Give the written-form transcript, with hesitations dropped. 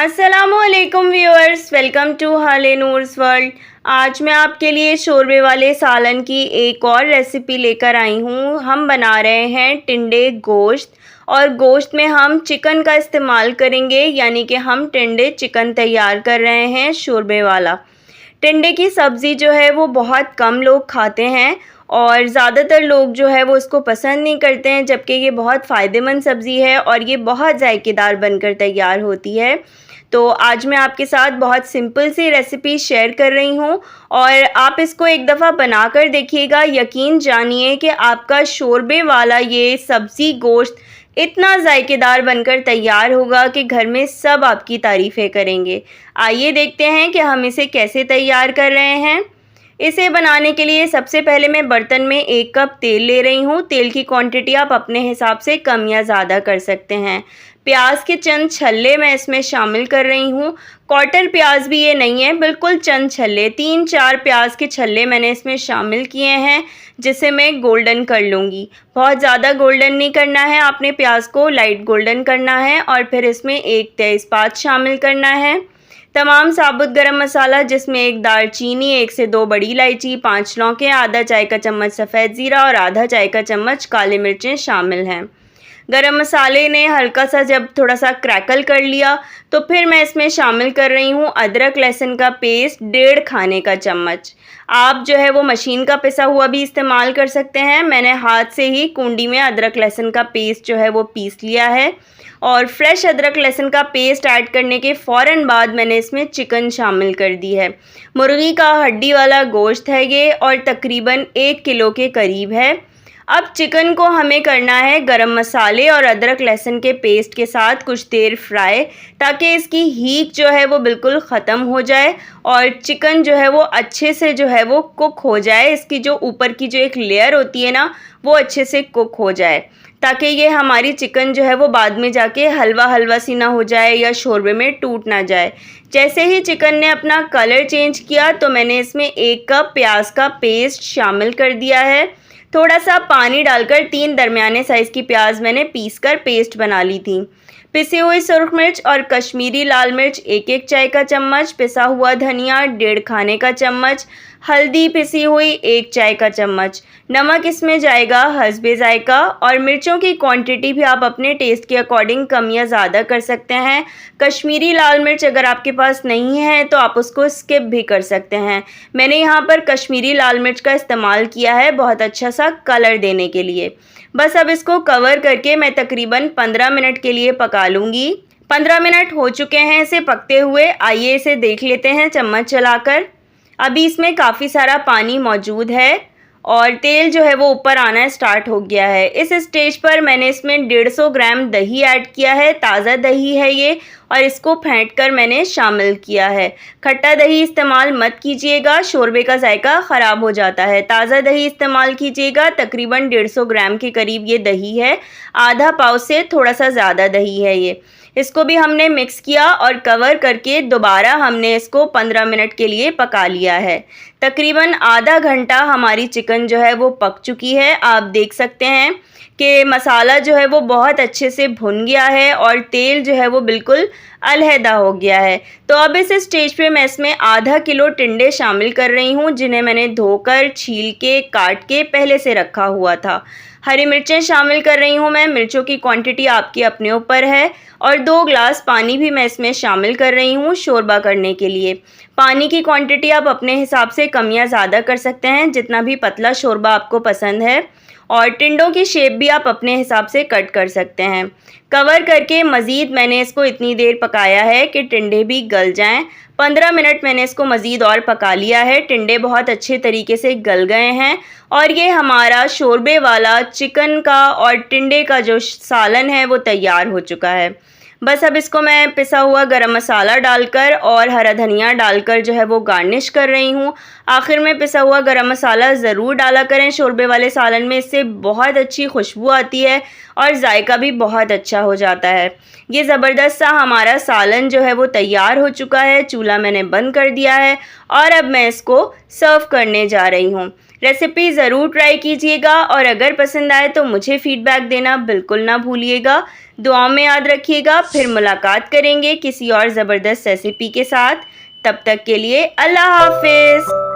अस्सलामुअलैकुम viewers, welcome to हाले Noor's world. आज मैं आपके लिए शोरबे वाले सालन की एक और रेसिपी लेकर आई हूँ। हम बना रहे हैं टिंडे गोश्त, और गोश्त में हम चिकन का इस्तेमाल करेंगे, यानी कि हम टिंडे चिकन तैयार कर रहे हैं शोरबे वाला। टिंडे की सब्ज़ी जो है वो बहुत कम लोग खाते हैं और ज़्यादातर लोग जो है वो इसको पसंद नहीं करते हैं, जबकि ये बहुत फ़ायदेमंद सब्ज़ी है और ये बहुत जायकेदार बनकर तैयार होती है। तो आज मैं आपके साथ बहुत सिंपल सी रेसिपी शेयर कर रही हूँ और आप इसको एक दफ़ा बनाकर देखिएगा। यकीन जानिए कि आपका शोरबे वाला ये सब्ज़ी गोश्त इतना जायकेदार बनकर तैयार होगा कि घर में सब आपकी तारीफ़ें करेंगे। आइए देखते हैं कि हम इसे कैसे तैयार कर रहे हैं। इसे बनाने के लिए सबसे पहले मैं बर्तन में 1 कप तेल ले रही हूँ। तेल की क्वांटिटी आप अपने हिसाब से कम या ज़्यादा कर सकते हैं। प्याज के चंद छल्ले मैं इसमें शामिल कर रही हूँ। क्वार्टर प्याज भी ये नहीं है, बिल्कुल चंद छल्ले, 3-4 प्याज के छल्ले मैंने इसमें शामिल किए हैं, जिसे मैं गोल्डन कर लूँगी। बहुत ज़्यादा गोल्डन नहीं करना है, आपने प्याज को लाइट गोल्डन करना है। और फिर इसमें 1 तेज़पात शामिल करना है। तमाम साबुत गरम मसाला, जिसमें 1 दालचीनी, 1 से 2 बड़ी इलायची, 5 लौंगे, आधा चाय का चम्मच सफ़ेद ज़ीरा और आधा चाय का चम्मच काली मिर्चें शामिल हैं। गरम मसाले ने हल्का सा जब थोड़ा सा क्रैकल कर लिया तो फिर मैं इसमें शामिल कर रही हूँ अदरक लहसुन का पेस्ट 1.5 खाने का चम्मच। आप जो है वो मशीन का पिसा हुआ भी इस्तेमाल कर सकते हैं। मैंने हाथ से ही कुंडी में अदरक लहसुन का पेस्ट जो है वो पीस लिया है। और फ्रेश अदरक लहसुन का पेस्ट ऐड करने के फ़ौरन बाद मैंने इसमें चिकन शामिल कर दी है। मुर्गी का हड्डी वाला गोश्त है ये और तकरीबन 1 किलो के करीब है। अब चिकन को हमें करना है गरम मसाले और अदरक लहसुन के पेस्ट के साथ कुछ देर फ्राई, ताकि इसकी हीट जो है वो बिल्कुल ख़त्म हो जाए और चिकन जो है वो अच्छे से जो है वो कुक हो जाए। इसकी जो ऊपर की जो एक लेयर होती है ना, वो अच्छे से कुक हो जाए, ताकि ये हमारी चिकन जो है वो बाद में जाके हलवा हलवा सी ना हो जाए या शोरबे में टूट ना जाए। जैसे ही चिकन ने अपना कलर चेंज किया तो मैंने इसमें 1 कप प्याज का पेस्ट शामिल कर दिया है। थोड़ा सा पानी डालकर 3 दरमियाने साइज़ की प्याज मैंने पीसकर पेस्ट बना ली थी। पिसी हुई सुरख मिर्च और कश्मीरी लाल मिर्च 1-1 चाय का चम्मच, पिसा हुआ धनिया 1.5 खाने का चम्मच, हल्दी पिसी हुई 1 चाय का चम्मच, नमक इसमें जाएगा हस्बे जायका, और मिर्चों की क्वांटिटी भी आप अपने टेस्ट के अकॉर्डिंग कम या ज़्यादा कर सकते हैं। कश्मीरी लाल मिर्च अगर आपके पास नहीं है तो आप उसको स्किप भी कर सकते हैं। मैंने यहाँ पर कश्मीरी लाल मिर्च का इस्तेमाल किया है बहुत अच्छा सा कलर देने के लिए। बस अब इसको कवर करके मैं तकरीबन 15 मिनट के लिए पका लूँगी। 15 मिनट हो चुके हैं इसे पकते हुए। आइए इसे देख लेते हैं चम्मच चलाकर। अभी इसमें काफ़ी सारा पानी मौजूद है और तेल जो है वो ऊपर आना स्टार्ट हो गया है। इस स्टेज पर मैंने इसमें 150 ग्राम दही ऐड किया है। ताज़ा दही है ये और इसको फेंटकर मैंने शामिल किया है। खट्टा दही इस्तेमाल मत कीजिएगा, शोरबे का जायका ख़राब हो जाता है। ताज़ा दही इस्तेमाल कीजिएगा। तकरीबन 150 ग्राम के करीब ये दही है, आधा पाव से थोड़ा सा ज़्यादा दही है ये। इसको भी हमने मिक्स किया और कवर करके दोबारा हमने इसको 15 मिनट के लिए पका लिया है। तकरीबन आधा घंटा हमारी चिकन जो है वो पक चुकी है। आप देख सकते हैं कि मसाला जो है वो बहुत अच्छे से भुन गया है और तेल जो है वो बिल्कुल अलहदा हो गया है। तो अब इस स्टेज पे मैं इसमें आधा किलो टिंडे शामिल कर रही हूँ, जिन्हें मैंने धोकर छील के काट के पहले से रखा हुआ था। हरी मिर्चें शामिल कर रही हूँ मैं, मिर्चों की क्वांटिटी आपके अपने ऊपर है। और 2 ग्लास पानी भी मैं इसमें शामिल कर रही हूँ शोरबा करने के लिए। पानी की क्वांटिटी आप अपने हिसाब से कम या ज़्यादा कर सकते हैं, जितना भी पतला शोरबा आपको पसंद है। और टिंडों की शेप भी आप अपने हिसाब से कट कर सकते हैं। कवर करके मज़ीद मैंने इसको इतनी देर पकाया है कि टिंडे भी गल जाएं। 15 मिनट मैंने इसको मज़ीद और पका लिया है। टिंडे बहुत अच्छे तरीके से गल गए हैं और ये हमारा शोरबे वाला चिकन का और टिंडे का जो सालन है वो तैयार हो चुका है। बस अब इसको मैं पिसा हुआ गरम मसाला डालकर और हरा धनिया डालकर जो है वो गार्निश कर रही हूँ। आखिर में पिसा हुआ गरम मसाला ज़रूर डाला करें शोरबे वाले सालन में, इससे बहुत अच्छी खुशबू आती है और जायका भी बहुत अच्छा हो जाता है। ये ज़बरदस्त सा हमारा सालन जो है वो तैयार हो चुका है। चूल्हा मैंने बंद कर दिया है और अब मैं इसको सर्व करने जा रही हूँ। रेसिपी ज़रूर ट्राई कीजिएगा और अगर पसंद आए तो मुझे फ़ीडबैक देना बिल्कुल ना भूलिएगा। दुआओं में याद रखिएगा। फिर मुलाकात करेंगे किसी और ज़बरदस्त रेसिपी के साथ। तब तक के लिए अल्लाह हाफ़िज़।